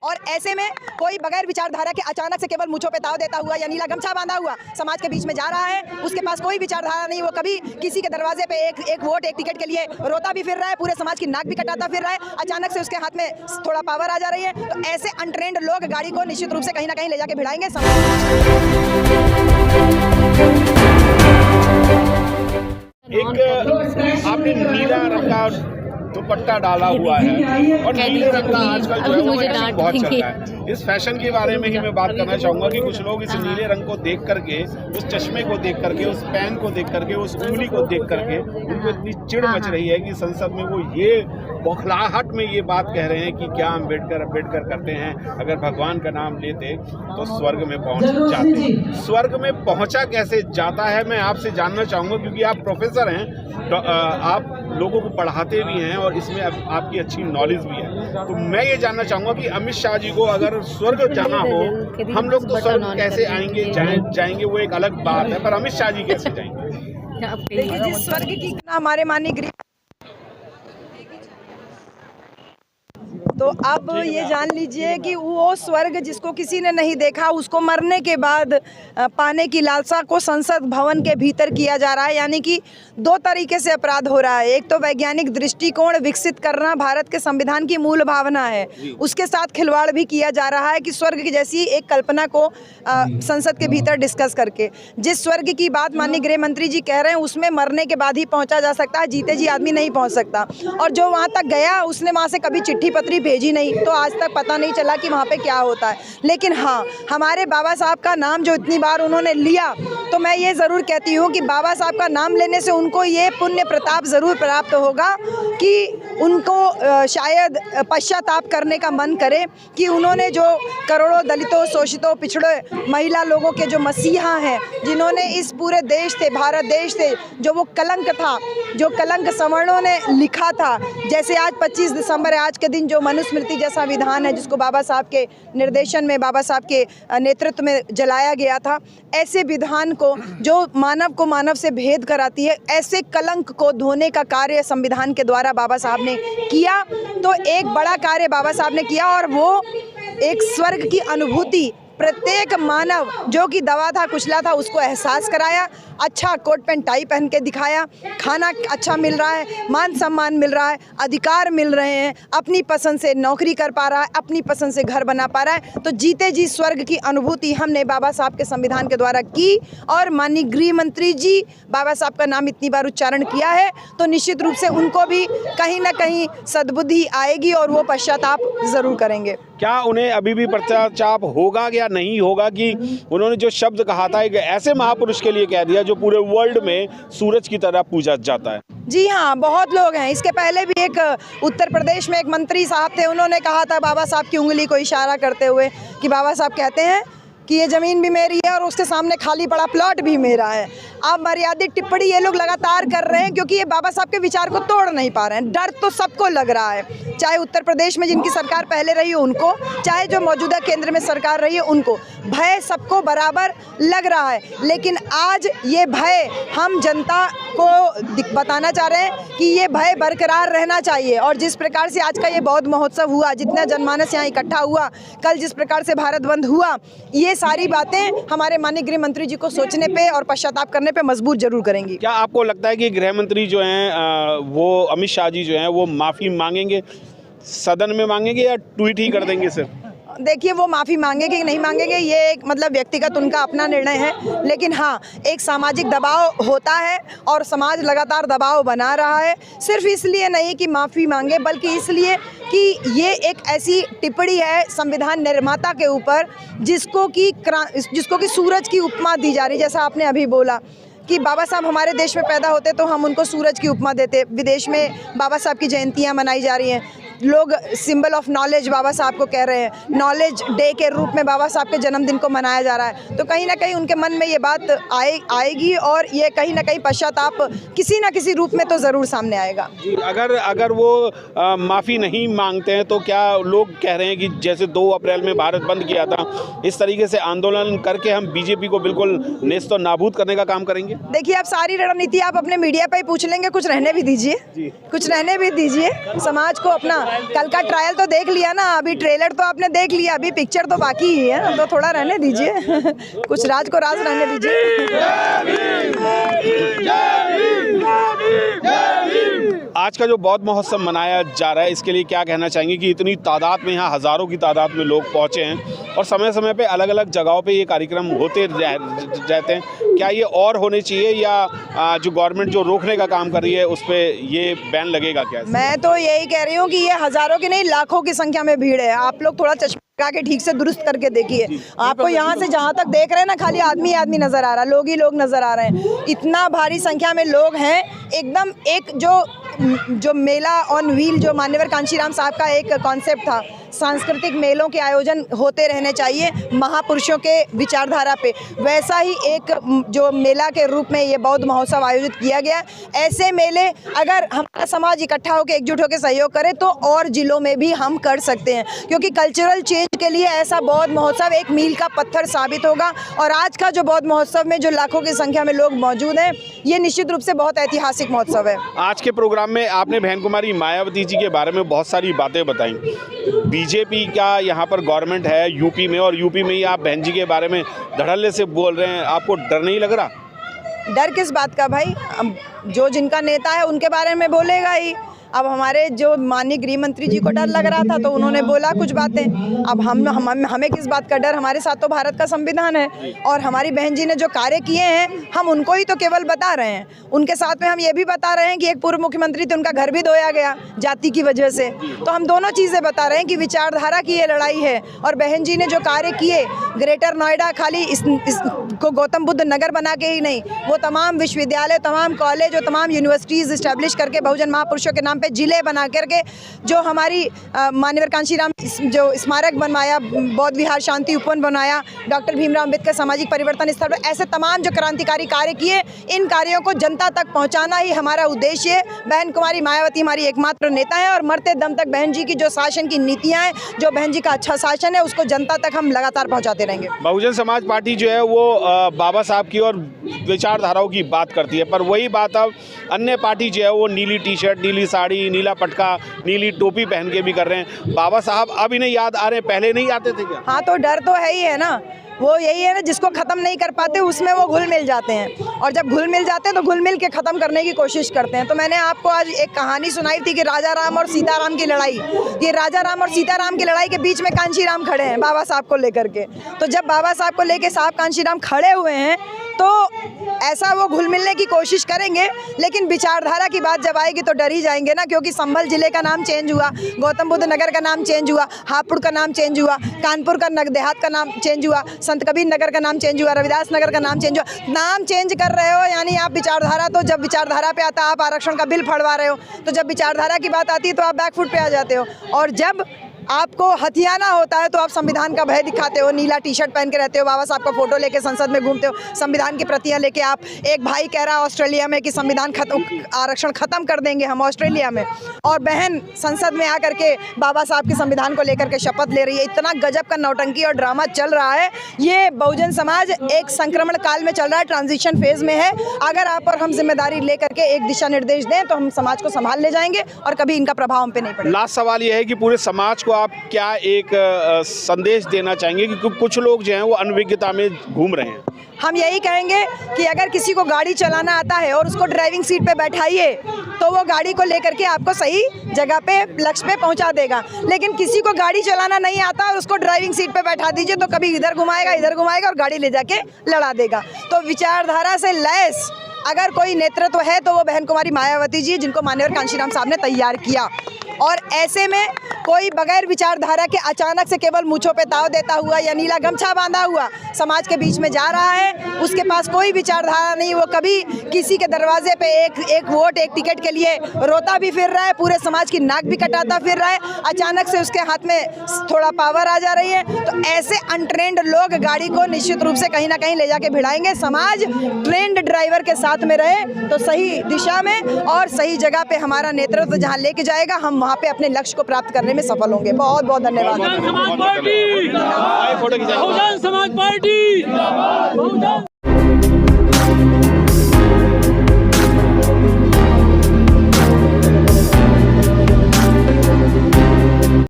और ऐसे में कोई बगैर विचारधारा के अचानक से केवल मूंछों पे ताव देता हुआ या नीला गमछा बांधा हुआ समाज के बीच में जा रहा है, उसके पास कोई विचारधारा नहीं। वो कभी किसी के दरवाजे पे एक वोट एक टिकट के लिए रोता भी फिर रहा है, पूरे समाज की नाक भी कटाता फिर रहा है, अचानक से उसके हाथ में थोड़ा पावर आ जा रही है। तो ऐसे अनट्रेंड लोग गाड़ी को निश्चित रूप से कहीं ना कहीं ले जाके भिड़ाएंगे। एक आपने नीला रंग का दुपट्टा डाला हुआ है और नीले रंग का आजकल जो है वो फैशन बहुत चल रहा है। इस फैशन के बारे में ही मैं बात करना चाहूँगा कि कुछ लोग इस नीले रंग को देख करके, उस चश्मे को देख करके, उस पेन को देख करके, उस उंगली को देख करके उनको इतनी चिढ़ मच रही है कि संसद में वो ये बौखलाहट में ये बात कह रहे हैं कि क्या अम्बेडकर करते हैं, अगर भगवान का नाम लेते तो स्वर्ग में पहुंच जाते। स्वर्ग में पहुंचा कैसे जाता है मैं आपसे जानना चाहूँगा, क्योंकि आप प्रोफेसर हैं, आप लोगों को पढ़ाते भी हैं और इसमें आपकी अच्छी नॉलेज भी है। तो मैं ये जानना चाहूँगा कि अमित शाह जी को अगर स्वर्ग जाना हो, हम लोग तो स्वर्ग कैसे आएंगे जाएंगे वो एक अलग बात है, पर अमित शाह जी कैसे जाएंगे? देखिए, जिस स्वर्ग की हमारे माननीय गृह, तो आप ये जान लीजिए कि वो स्वर्ग जिसको किसी ने नहीं देखा, उसको मरने के बाद पाने की लालसा को संसद भवन के भीतर किया जा रहा है। यानी कि दो तरीके से अपराध हो रहा है। एक तो वैज्ञानिक दृष्टिकोण विकसित करना भारत के संविधान की मूल भावना है, उसके साथ खिलवाड़ भी किया जा रहा है कि स्वर्ग की जैसी एक कल्पना को संसद के भीतर डिस्कस करके। जिस स्वर्ग की बात माननीय गृह मंत्री जी कह रहे हैं, उसमें मरने के बाद ही पहुंचा जा सकता है, जीते जी आदमी नहीं पहुंच सकता। और जो वहां तक गया, उसने वहां से कभी चिट्ठी पत्री भेजी नहीं, तो आज तक पता नहीं चला कि वहाँ पे क्या होता है। लेकिन हाँ, हमारे बाबा साहब का नाम जो इतनी बार उन्होंने लिया, तो मैं ये ज़रूर कहती हूँ कि बाबा साहब का नाम लेने से उनको ये पुण्य प्रताप ज़रूर प्राप्त होगा कि उनको शायद पश्चाताप करने का मन करे कि उन्होंने जो करोड़ों दलितों, शोषितों, पिछड़े महिला लोगों के जो मसीहा हैं, जिन्होंने इस पूरे देश से, भारत देश से जो वो कलंक था, जो कलंक सवर्णों ने लिखा था, जैसे आज 25 दिसंबर है, आज के दिन जो मनुस्मृति जैसा विधान है जिसको बाबा साहब के निर्देशन में, बाबा साहब के नेतृत्व में जलाया गया था, ऐसे विधान को जो मानव को मानव से भेद कराती है, ऐसे कलंक को धोने का कार्य संविधान के द्वारा बाबा साहब ने किया। तो एक बड़ा कार्य बाबा साहब ने किया और वो एक स्वर्ग की अनुभूति प्रत्येक मानव जो कि दबा था, कुचला था, उसको एहसास कराया। अच्छा कोट पैंट टाई पहन के दिखाया, खाना अच्छा मिल रहा है, मान सम्मान मिल रहा है, अधिकार मिल रहे हैं, अपनी पसंद से नौकरी कर पा रहा है, अपनी पसंद से घर बना पा रहा है। तो जीते जी स्वर्ग की अनुभूति हमने बाबा साहब के संविधान के द्वारा की। और माननीय गृह मंत्री जी बाबा साहब का नाम इतनी बार उच्चारण किया है, तो निश्चित रूप से उनको भी कहीं ना कहीं सद्बुद्धि आएगी और वो पश्चाताप ज़रूर करेंगे। क्या उन्हें अभी भी पश्चाताप होगा या नहीं होगा कि उन्होंने जो शब्द कहा था एक ऐसे महापुरुष के लिए कह दिया जो पूरे वर्ल्ड में सूरज की तरह पूजा जाता है? जी हाँ, बहुत लोग हैं। इसके पहले भी एक उत्तर प्रदेश में एक मंत्री साहब थे, उन्होंने कहा था बाबा साहब की उंगली को इशारा करते हुए कि बाबा साहब कहते हैं कि ये ज़मीन भी मेरी है और उसके सामने खाली पड़ा प्लॉट भी मेरा है। अब मर्यादित टिप्पणी ये लोग लगातार कर रहे हैं क्योंकि ये बाबा साहब के विचार को तोड़ नहीं पा रहे हैं। डर तो सबको लग रहा है, चाहे उत्तर प्रदेश में जिनकी सरकार पहले रही हो उनको, चाहे जो मौजूदा केंद्र में सरकार रही है उनको। भय सबको बराबर लग रहा है, लेकिन आज ये भय हम जनता को बताना चाह रहे हैं कि ये भय बरकरार रहना चाहिए। और जिस प्रकार से आज का ये बौद्ध महोत्सव हुआ, जितना जनमानस यहाँ इकट्ठा हुआ, कल जिस प्रकार से भारत बंद हुआ, ये सारी बातें हमारे माननीय गृह मंत्री जी को सोचने पे और पश्चाताप करने पे मजबूर जरूर करेंगी। क्या आपको लगता है कि गृह मंत्री जो हैं वो अमित शाह जी जो हैं वो माफ़ी मांगेंगे, सदन में मांगेंगे या ट्वीट ही कर देंगे सिर्फ? देखिए, वो माफ़ी मांगेंगे कि नहीं मांगेंगे ये एक मतलब व्यक्तिगत उनका अपना निर्णय है, लेकिन हाँ, एक सामाजिक दबाव होता है और समाज लगातार दबाव बना रहा है। सिर्फ इसलिए नहीं कि माफ़ी मांगे, बल्कि इसलिए कि ये एक ऐसी टिप्पणी है संविधान निर्माता के ऊपर जिसको कि सूरज की उपमा दी जा रही। जैसा आपने अभी बोला कि बाबा साहब हमारे देश में पैदा होते तो हम उनको सूरज की उपमा देते। विदेश में बाबा साहब की जयंतियाँ मनाई जा रही हैं, लोग सिंबल ऑफ नॉलेज बाबा साहब को कह रहे हैं, नॉलेज डे के रूप में बाबा साहब के जन्मदिन को मनाया जा रहा है। तो कहीं ना कहीं उनके मन में ये बात आएगी और ये कहीं ना कहीं पश्चाताप किसी ना किसी रूप में तो ज़रूर सामने आएगा। जी, अगर वो माफ़ी नहीं मांगते हैं तो क्या लोग कह रहे हैं कि जैसे 2 अप्रैल में भारत बंद किया था, इस तरीके से आंदोलन करके हम बीजेपी को बिल्कुल नेस्तो नाबूद करने का काम करेंगे? देखिए, अब सारी रणनीति आप अपने मीडिया पर ही पूछ लेंगे, कुछ रहने भी दीजिए, कुछ रहने भी दीजिए। समाज को अपना कल का ट्रायल तो देख लिया ना, अभी ट्रेलर तो आपने देख लिया, अभी पिक्चर तो बाकी ही है, तो थोड़ा रहने दीजिए कुछ राज को राज रहने दीजिए। आज का जो बौद्ध महोत्सव मनाया जा रहा है, इसके लिए क्या कहना चाहेंगे कि इतनी तादाद में, यहाँ हज़ारों की तादाद में लोग पहुँचे हैं और समय समय पे अलग अलग जगहों पे ये कार्यक्रम होते रहते हैं, क्या ये और होने चाहिए या जो गवर्नमेंट जो रोकने का काम कर रही है उस पर ये बैन लगेगा क्या? मैं तो यही कह रही हूँ कि ये हज़ारों की नहीं लाखों की संख्या में भीड़ है, आप लोग थोड़ा चश्मा लगा के ठीक से दुरुस्त करके देखिए। आपको यहाँ से जहाँ तक देख रहे हैं ना, खाली आदमी आदमी नजर आ रहा है, लोग ही लोग नजर आ रहे हैं, इतना भारी संख्या में लोग हैं। एकदम एक जो मेला ऑन व्हील जो मान्यवर कांशीराम साहब का एक कॉन्सेप्ट था, सांस्कृतिक मेलों के आयोजन होते रहने चाहिए महापुरुषों के विचारधारा पे, वैसा ही एक जो मेला के रूप में ये बौद्ध महोत्सव आयोजित किया गया। ऐसे मेले अगर हमारा समाज इकट्ठा होकर एकजुट होकर सहयोग करे तो और जिलों में भी हम कर सकते हैं, क्योंकि कल्चरल चेंज के लिए ऐसा बौद्ध महोत्सव एक मील का पत्थर साबित होगा। और आज का जो बौद्ध महोत्सव में जो लाखों की संख्या में लोग मौजूद हैं, ये निश्चित रूप से बहुत ऐतिहासिक महोत्सव है। आज के प्रोग्राम में आपने बहन कुमारी मायावती जी के बारे में बहुत सारी बातें बताई। बीजेपी का यहाँ पर गवर्नमेंट है यूपी में, और यूपी में ही आप बहन जी के बारे में धड़ल्ले से बोल रहे हैं, आपको डर नहीं लग रहा? डर किस बात का भाई, जो जिनका नेता है उनके बारे में बोलेगा ही। अब हमारे जो माननीय गृह मंत्री जी को डर लग रहा था तो उन्होंने बोला कुछ बातें, अब हमें किस बात का डर? हमारे साथ तो भारत का संविधान है और हमारी बहन जी ने जो कार्य किए हैं हम उनको ही तो केवल बता रहे हैं। उनके साथ में हम ये भी बता रहे हैं कि एक पूर्व मुख्यमंत्री थे, उनका घर भी धोया गया जाति की वजह से, तो हम दोनों चीज़ें बता रहे हैं कि विचारधारा की ये लड़ाई है। और बहन जी ने जो कार्य किए, ग्रेटर नोएडा खाली इसको गौतम बुद्ध नगर बना के ही नहीं, वो तमाम विश्वविद्यालय, तमाम कॉलेज और तमाम यूनिवर्सिटीज़ इस्टेब्लिश करके बहुजन महापुरुषों के नाम पे जिले बना करके जो हमारी मान्यवर कांशीराम जो स्मारक बनवाया, बौद्ध विहार शांति उपवन बनाया, डॉक्टर भीमराव अम्बेडकर सामाजिक परिवर्तन स्थल, ऐसे तमाम जो क्रांतिकारी कार्य किए, इन कार्यों को जनता तक पहुंचाना ही हमारा उद्देश्य है। बहन कुमारी मायावती हमारी एकमात्र नेता है और मरते दम तक बहन जी की जो शासन की नीतियाँ हैं, जो बहन जी का अच्छा शासन है, उसको जनता तक हम लगातार पहुँचाते रहेंगे। बहुजन समाज पार्टी जो है वो बाबा साहब की और विचारधाराओं की बात करती है, पर वही बात अब अन्य पार्टी जो है वो नीली टी शर्ट, नीली साड़ी, नीला पटका, नीली टोपी पहन के भी कर रहे हैं। बाबा साहब अब इन्हें याद आ रहे हैं, पहले नहीं आते थे क्या? हाँ, तो डर तो है ही है ना, वो यही है ना, जिसको ख़त्म नहीं कर पाते उसमें वो घुल मिल जाते हैं, और जब घुल मिल जाते हैं तो घुल मिल के ख़त्म करने की कोशिश करते हैं। तो मैंने आपको आज एक कहानी सुनाई थी कि राजा राम और सीताराम की लड़ाई, ये राजा राम और सीताराम की लड़ाई के बीच में कांशीराम खड़े हैं बाबा साहब को लेकर के। तो जब बाबा साहब को लेकर साहब कांशीराम खड़े हुए हैं तो ऐसा वो घुल मिलने की कोशिश करेंगे, लेकिन विचारधारा की बात जब आएगी तो डर ही जाएंगे ना, क्योंकि संभल जिले का नाम चेंज हुआ, गौतम बुद्ध नगर का नाम चेंज हुआ, हापुड़ का नाम चेंज हुआ, कानपुर का देहात का नाम चेंज हुआ, संत कबीर नगर का नाम चेंज हुआ, रविदास नगर का नाम चेंज हुआ। नाम चेंज कर रहे हो यानी आप विचारधारा, तो जब विचारधारा पे आता आप आरक्षण का बिल फड़वा रहे हो, तो जब विचारधारा की बात आती है तो आप बैकफुट पे आ जाते हो, और जब आपको हथियाना होता है तो आप संविधान का भय दिखाते हो, नीला टी शर्ट पहन के रहते हो, बाबा साहब का फोटो लेके संसद में घूमते हो, संविधान की प्रतियां लेके। आप एक भाई कह रहा है ऑस्ट्रेलिया में कि संविधान आरक्षण खत्म कर देंगे हम ऑस्ट्रेलिया में, और बहन संसद में आकर के बाबा साहब के संविधान को लेकर के शपथ ले रही है। इतना गजब का नौटंकी और ड्रामा चल रहा है। ये बहुजन समाज एक संक्रमण काल में चल रहा है, ट्रांजिशन फेज में है। अगर आप और हम जिम्मेदारी लेकर के एक दिशा निर्देश दें तो हम समाज को संभाल ले जाएंगे और कभी इनका प्रभाव हम पे नहीं पड़ेगा। लास्ट सवाल ये है कि पूरे समाज को आप क्या एक संदेश देना चाहेंगे, क्योंकि कुछ लोग जो हैं वो अनभिज्ञता में घूम रहे हैं? हम यही कहेंगे कि अगर किसी को गाड़ी चलाना आता है और उसको ड्राइविंग सीट पे बैठाइए तो वो गाड़ी को लेकर के आपको सही जगह पे, लक्ष्य पे पहुंचा देगा। लेकिन किसी को गाड़ी चलाना नहीं आता और उसको ड्राइविंग सीट पे बैठा दीजिए तो कभी इधर घुमाएगा और गाड़ी ले जाके लड़ा देगा। तो विचारधारा से लैस अगर कोई नेतृत्व है तो वो बहन कुमारी मायावती जी, जिनको मान्यवर कांशीराम साहब ने तैयार किया। और ऐसे में कोई बगैर विचारधारा के अचानक से केवल मूंछों पे ताव देता हुआ या नीला गमछा बांधा हुआ समाज के बीच में जा रहा है, उसके पास कोई विचारधारा नहीं। वो कभी किसी के दरवाजे पे एक वोट, एक टिकट के लिए रोता भी फिर रहा है, पूरे समाज की नाक भी कटाता फिर रहा है, अचानक से उसके हाथ में थोड़ा पावर आ जा रही है। तो ऐसे अनट्रेंड लोग गाड़ी को निश्चित रूप से कहीं ना कहीं ले जाके भिड़ाएंगे। समाज ट्रेंड ड्राइवर के साथ में रहे तो सही दिशा में और सही जगह पे हमारा नेतृत्व जहाँ लेके जाएगा, हम वहाँ पे अपने लक्ष्य को प्राप्त करने में सफल होंगे। बहुत बहुत धन्यवाद। बहुजन समाज पार्टी।